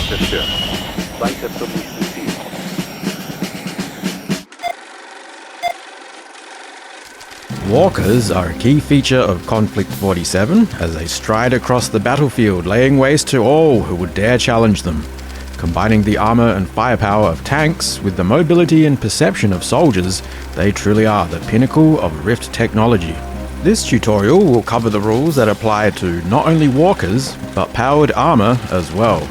zerstört. Weiter zum nächsten Ziel. Walkers are a key feature of Konflikt 47 as they stride across the battlefield, laying waste to all who would dare challenge them. Combining the armor and firepower of tanks with the mobility and perception of soldiers, they truly are the pinnacle of Rift technology. This tutorial will cover the rules that apply to not only walkers, but powered armor as well.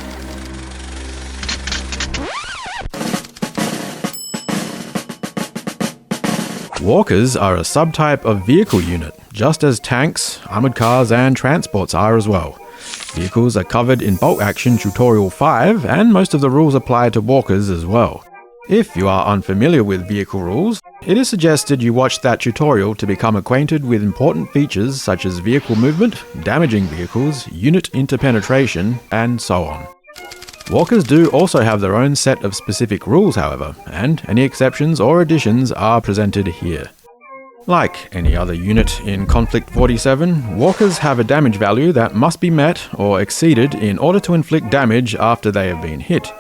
Walkers are a subtype of vehicle unit, just as tanks, armored cars and transports are as well. Vehicles are covered in Bolt Action Tutorial 5, and most of the rules apply to walkers as well. If you are unfamiliar with vehicle rules, it is suggested you watch that tutorial to become acquainted with important features such as vehicle movement, damaging vehicles, unit interpenetration, and so on. Walkers do also have their own set of specific rules, however, and any exceptions or additions are presented here. Like any other unit in Konflikt 47, walkers have a damage value that must be met or exceeded in order to inflict damage after they have been hit.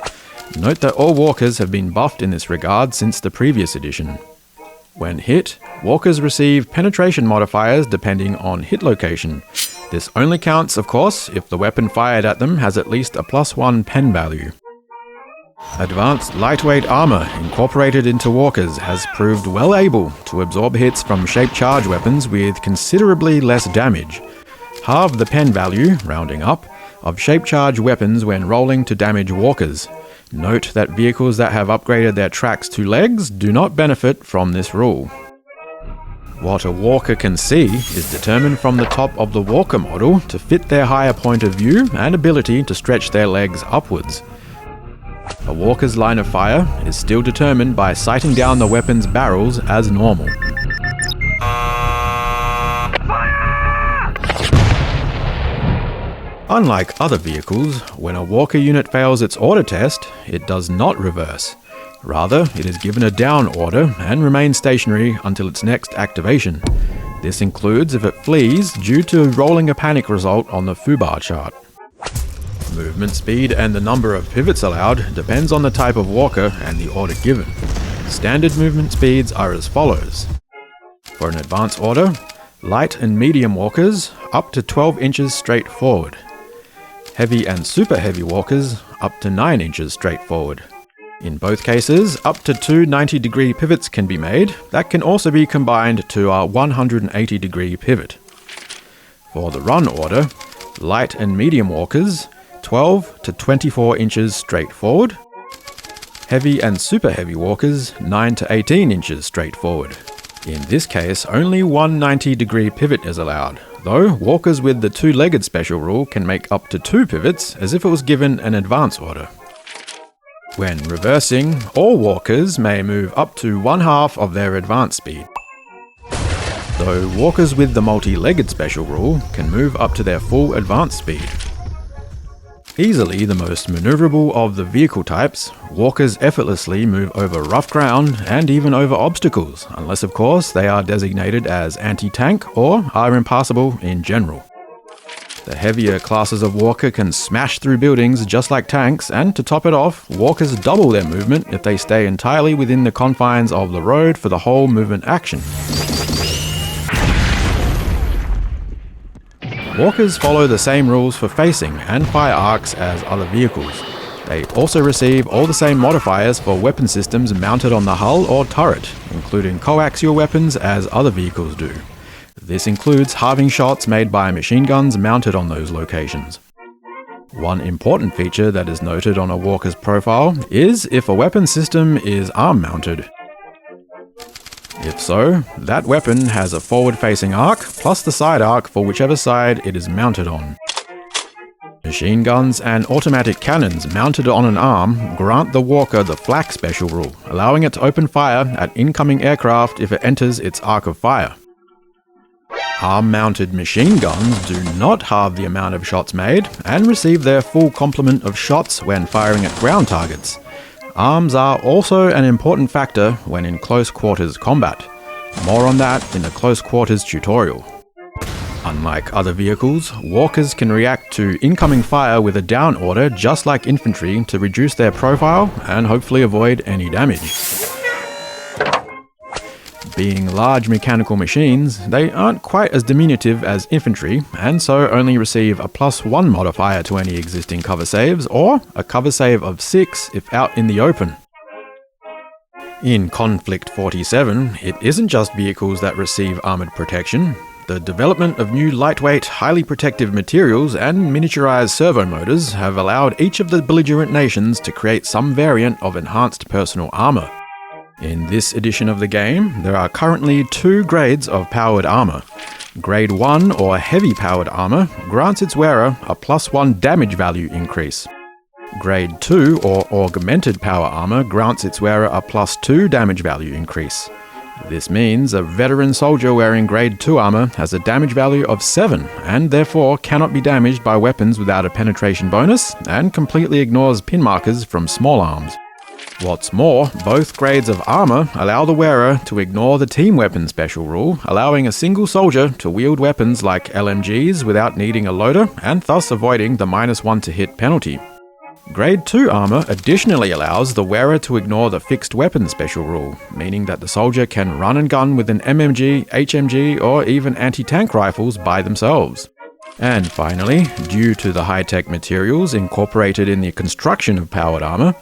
Note that all walkers have been buffed in this regard since the previous edition. When hit, walkers receive penetration modifiers depending on hit location. This only counts, of course, if the weapon fired at them has at least a +1 pen value. Advanced lightweight armor incorporated into walkers has proved well able to absorb hits from shaped charge weapons with considerably less damage. Halve the pen value, rounding up, of shaped charge weapons when rolling to damage walkers. Note that vehicles that have upgraded their tracks to legs do not benefit from this rule. What a walker can see is determined from the top of the walker model to fit their higher point of view and ability to stretch their legs upwards. A walker's line of fire is still determined by sighting down the weapon's barrels as normal. Unlike other vehicles, when a walker unit fails its order test, it does not reverse. Rather, it is given a down order and remains stationary until its next activation. This includes if it flees due to rolling a panic result on the foobar chart. Movement speed and the number of pivots allowed depends on the type of walker and the order given. Standard movement speeds are as follows. For an advance order, light and medium walkers up to 12 inches straight forward. Heavy and super heavy walkers up to 9 inches straight forward. In both cases, up to 2 90-degree pivots can be made. That can also be combined to a 180-degree pivot. For the run order, light and medium walkers 12 to 24 inches straight forward. Heavy and super heavy walkers 9 to 18 inches straight forward. In this case, only one 90-degree pivot is allowed, though walkers with the two-legged special rule can make up to 2 pivots as if it was given an advance order. When reversing, all walkers may move up to 1/2 of their advance speed, though walkers with the multi-legged special rule can move up to their full advance speed. Easily the most maneuverable of the vehicle types, walkers effortlessly move over rough ground and even over obstacles, unless of course they are designated as anti-tank or are impassable in general. The heavier classes of walker can smash through buildings just like tanks, and to top it off, walkers double their movement if they stay entirely within the confines of the road for the whole movement action. Walkers follow the same rules for facing and fire arcs as other vehicles. They also receive all the same modifiers for weapon systems mounted on the hull or turret, including coaxial weapons as other vehicles do. This includes halving shots made by machine guns mounted on those locations. One important feature that is noted on a walker's profile is if a weapon system is arm-mounted. If so, that weapon has a forward-facing arc plus the side arc for whichever side it is mounted on. Machine guns and automatic cannons mounted on an arm grant the walker the flak special rule, allowing it to open fire at incoming aircraft if it enters its arc of fire. Arm-mounted machine guns do not halve the amount of shots made and receive their full complement of shots when firing at ground targets. Arms are also an important factor when in close quarters combat. More on that in the close quarters tutorial. Unlike other vehicles, walkers can react to incoming fire with a down order just like infantry to reduce their profile and hopefully avoid any damage. Being large mechanical machines, they aren't quite as diminutive as infantry, and so only receive a +1 modifier to any existing cover saves, or a cover save of 6 if out in the open. In Konflikt 47, it isn't just vehicles that receive armoured protection. The development of new lightweight, highly protective materials and miniaturized servo motors have allowed each of the belligerent nations to create some variant of enhanced personal armour. In this edition of the game, there are currently 2 grades of powered armour. Grade 1 or heavy powered armour grants its wearer a +1 damage value increase. Grade 2 or augmented power armour grants its wearer a +2 damage value increase. This means a veteran soldier wearing Grade 2 armour has a damage value of 7 and therefore cannot be damaged by weapons without a penetration bonus and completely ignores pin markers from small arms. What's more, both grades of armour allow the wearer to ignore the team weapon special rule, allowing a single soldier to wield weapons like LMGs without needing a loader and thus avoiding the -1 to hit penalty. Grade 2 armour additionally allows the wearer to ignore the fixed weapon special rule, meaning that the soldier can run and gun with an MMG, HMG or even anti-tank rifles by themselves. And finally, due to the high-tech materials incorporated in the construction of powered armour,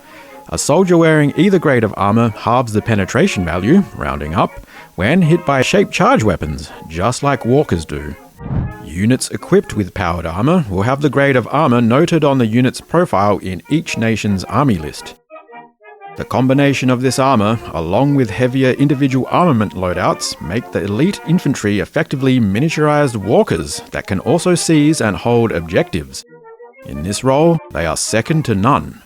a soldier wearing either grade of armour halves the penetration value, rounding up, when hit by shaped charge weapons, just like walkers do. Units equipped with powered armour will have the grade of armour noted on the unit's profile in each nation's army list. The combination of this armour, along with heavier individual armament loadouts, make the elite infantry effectively miniaturized walkers that can also seize and hold objectives. In this role, they are second to none.